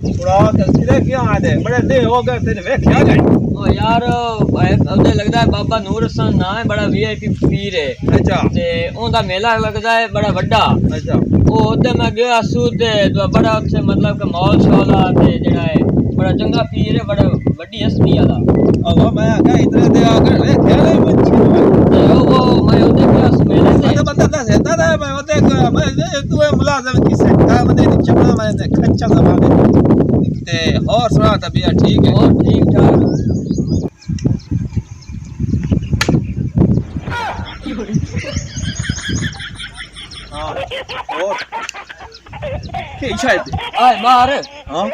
थोड़ा तस्वीरें क्यों आ दे बड़े दिन हो गए तेरे वे क्या गए ओ यार अब लगदा है बाबा नूर हसन ना है बड़ा वीआईपी पीर है। अच्छा ते ओंदा मेला लगदा है बड़ा बड़ा। अच्छा ओ ओदे मैं गया सू ते बड़ा उत्थे मतलब कि मौल शौला ते जेड़ा है बड़ा चंगा पीर है बड़ा बड़ी हस्ती वाला। अब मैं क्या इतने दे आ गए वे क्या ले ते वो मैं ओदे गया सू मेले ते मैं बंदा था रहता था मैं ओदे मैं तू मुलाजिम की सेक्टर में नहीं चपला मैं खच्चा जमाने ते और सुना तबीयत ठीक है और ठीक ठाक। हां और के शायद आए बाहर हां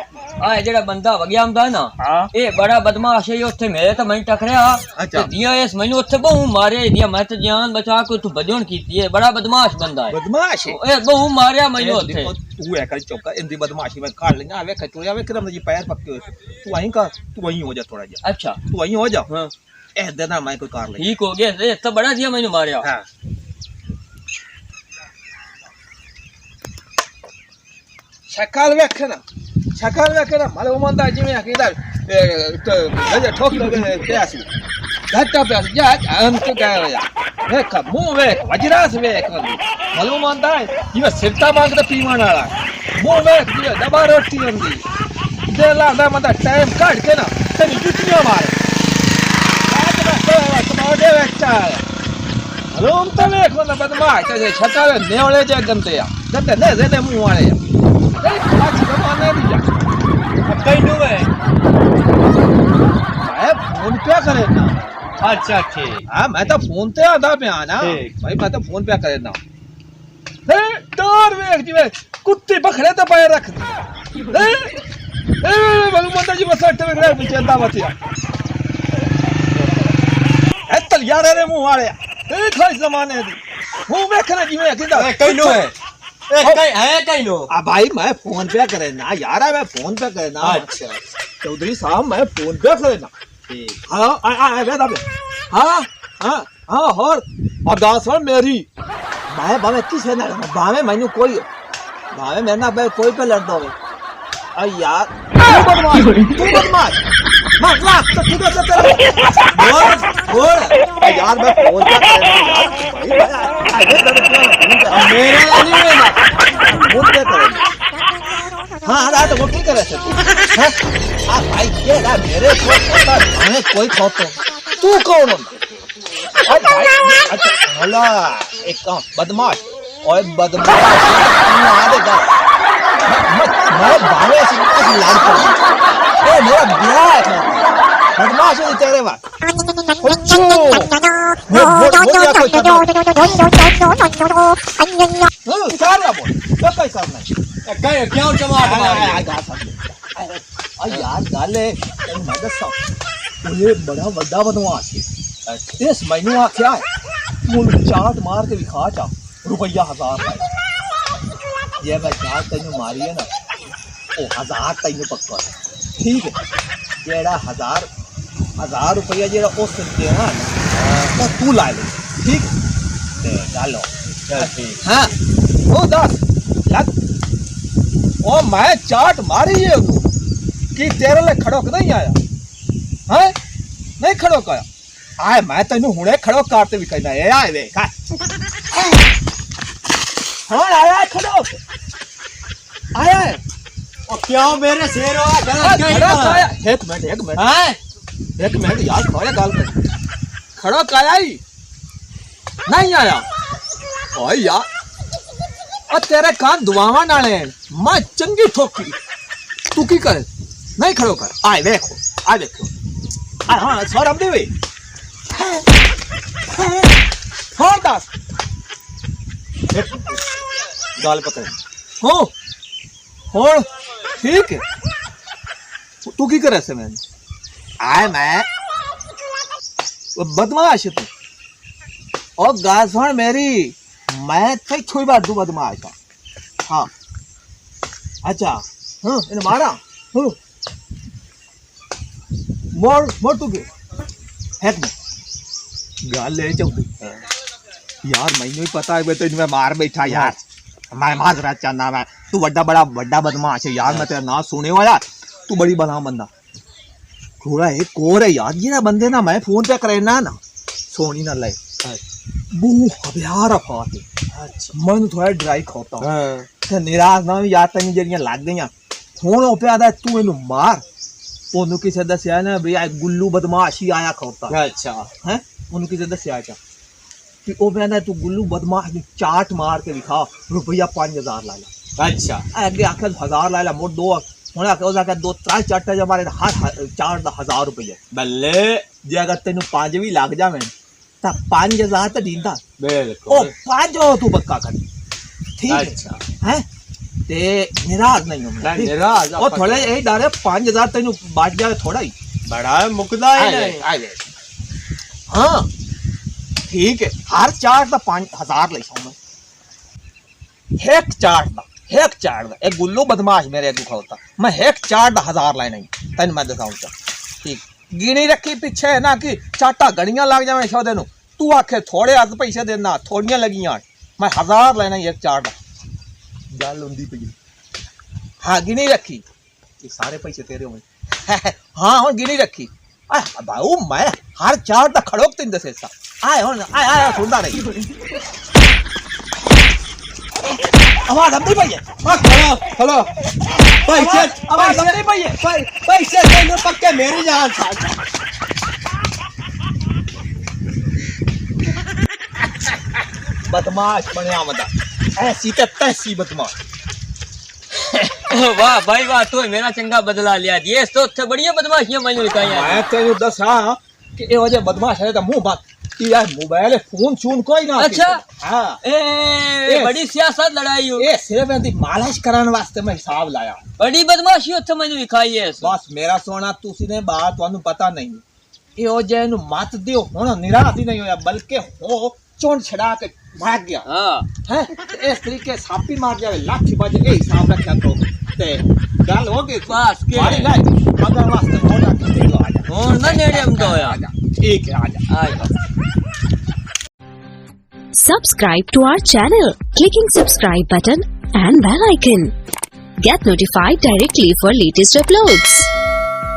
आए जेड़ा बंदा वग्या हुंदा है ना हां ए बड़ा बदमाश है उत्थे मेरे तो मैं टकरिया अच्छा दिया इस मैनू उत्थे बहु मारे दिया मैं तो जान बचा के तू बजण कीती है बड़ा बदमाश बंदा है बदमाश है ए बहु मारिया मैनू उत्थे तू है कर चौका इंदी बदमाशी में काट लेंगे आवे खचोया वे करम जी पैर पक्के हो तू वहीं का तू वहीं हो जा थोड़ा जा अच्छा तू वहीं हो जा हां ए देना मैं कोई कार ले ठीक हो गया ए तो बड़ा दिया मैनू मारिया हां शक्ल वेख ना माले उमंदा जिमें अकेला तो गजे ठोक लगे प्यास घट्टा प्यास जा हम तो गया या देख मुंह वेख वजरास वेख माले उमंदा जिमें सिरता मांगदा पीवान वाला मुंह वेख जिमें दबा रोटी होंदी दे लांदा मंदा टाइम काट के ना तेरी जुटियां मारे टमाटे वेचता मालूम तो वेख ना बदमाश ते छता नेवले जे गंदे या गंदे ने जेने मुंह वाले या कइनु है मैं फोन पे करे ना अच्छा ठीक हां मैं तो फोन पे आदा पे आना भाई मैं तो फोन पे करे ना ए डोर वेख जी कुत्ते बखड़े तो पैर रख दे ए बलू मंदा जी बस अट्टे में पीछे अंदा बतिया ए तलियारे रे मुंह वाले ए खास जमाने दी मुंह वेखना जी में किदा कइनु है ए कई है कइनु आ भाई मैं फोन पे करे ना यार मैं फोन पे करे ना अच्छा चौधरी साहब मैं फोन पे करे ना ठीक हाँ आ बेटा बे हाँ हाँ हाँ और दास और मेरी मैं बामे किसे ना बामे मैंने कोई बामे मैं ना भाई कोई पे लड़ दो अरे यार तू बदमाश मार लाख तो किधर से तेरा बोल यार मैं फोन पे करे ना यार मेरा नहीं है ना फोन पे करे हाँ हाँ तो वो क्या करे हाँ आ भाई ये ना मेरे को पता है कोई खोतो तू कौन है अच्छा हला एक काम बदमाश और बदमाश आ देगा मैं बावे से लाड़ कर ए मेरा ब्याह है बदमाश है तेरे बात अच्छो बोल या कोई सारा बोल क्या कोई करना कई क्यों चमाट मारी यार गाले मैं दसा ये बड़ा बड़ा बदमाश है इस महीनू आ क्या है मुल चाट मार के दिखा चा रुपया 1000 है ये मैं चाट तेन मारी है ना ओ 1000 तेन पक्का ठीक है जेड़ा 1000 रुपया जेड़ा उस देना तो तू ला ले ठीक ते डालो ठीक हाँ ओ 10 लग ओ मैं चाट मारी है कि तेरे लिए खड़ोक नहीं आया है नहीं खड़ोक आया आए मैं तेन हुणे खड़ोक करते भी कहना है आए देख हाँ आया खड़ोक आया है ओ क्यों मेरे शेर हो खड़ोक आया एक मिनट हैं एक मिनट यार थोड़ा गाल कर खड़ोक आया ही नहीं आया ओ यार और तेरे कान दुआवा नाले मैं चंगी ठोकी तू की करे नहीं खड़ो कर आए देखो हाँ सौरभ देवी हाँ दास गाल पकड़ हो ठीक है तू की करे से मैंने आए मैं बदमाश है तू और गाल सुन मेरी मैं थे छोई बात दू बदमाश था हाँ अच्छा हाँ इन्हें मारा हाँ मोर तू के हैक में गाल ले चौधरी यार मैंने ही पता है तो इनमें मार बैठा यार मैं मार रहा चाहना मैं तू बड़ा बदमाश है यार, मैं तेरा नाम सुने हुआ यार, तू बड़ी बना बंदा। थोड़ा एक और है यार, ये ना बंदे ना मैं फोन पे करना ना सोनी ना ले बू हबियार अफात है मन थोड़ा ड्राई खाता हूं ते निराश ना यार तनी जड़ियां लग गईयां फोन ओ पे आदा तू इनु मार ओनु किसे दसया ना भी आ गुल्लू बदमाशी आया खाता। अच्छा हैं ओनु किसे दसया चा कि ओ पे आदा तू गुल्लू बदमाश दी चाट मार के दिखा रुपया 5000 ला ला। अच्छा अगे आखे 1000 ला ला मोर दो हुन आखे ओ जाके दो त्रै चाटे जे मारे हर चार दा 1000 रुपया बल्ले जे अगर तेनु 5 भी लग जावे ता 5000 तो दींदा बिल्कुल ओ 5 तू पक्का कर ठीक है अच्छा हैं ते निराश नहीं हो ना निराश ओ थोड़े यही डर है 5000 तेनु बात जाए थोड़ा ही बड़ा मुकदा है आ गए हाँ ठीक है हर चार दा 5000 ले सौ एक चार दा एक गुल्लू बदमाश मेरे अगू खोलता मैं एक चार दा 1000 लाए नहीं तेन मैं दसाऊं चा ठीक गिनी रखी पीछे है ना कि चाटा गड़ियां लग जावे शौदे नु तू आखे थोड़े अध पैसे देना थोड़ियां लगियां मैं 1000 लेना एक चार दा गल हुंदी पई हाँ गिनी रखी ये सारे पैसे तेरे होंगे हाँ हुन गिनी रखी आ बाऊ मैं हर चार दा खड़ोक तीन दसे सा आए हुन आए सुनदा नहीं आवाज आती पई है हेलो पैसे आवाज आती पई है पैसे देने पक्के मेरी जान था बदमाश बनया मदा ऐसी ते तैसी बदमाश वाह भाई वाह तू मेरा चंगा बदला लिया ये तो थे बढ़िया बदमाशियां मैंने लिखाई मैं तेनु दसा कि ए वजह बदमाश है ता मुंह बात कि यार मोबाइल फोन शून कोई ना अच्छा हां ए बड़ी सियासत लड़ाई हो ए सिर्फ दी मालिश कराने वास्ते मैं हिसाब लाया बड़ी बदमाशी उत्थे मैंने लिखाई है बस मेरा सोना तुसी ने बात ਤੁਹਾਨੂੰ पता नहीं ए ओ जे नु मत दियो हुन निराश ही नहीं होया बल्कि हो चोंड छड़ा के भाग गया हां हैं इस तरीके सापी मार जावे लाठी बजे ए हिसाब रखा तो ते गल हो गई बस के मारी लाई अगर वास्ते हो जाता तो आ जा और ना नेड़े हम तो यार ठीक है आ जा Subscribe to our channel, clicking subscribe button and bell icon. Get notified directly for latest uploads.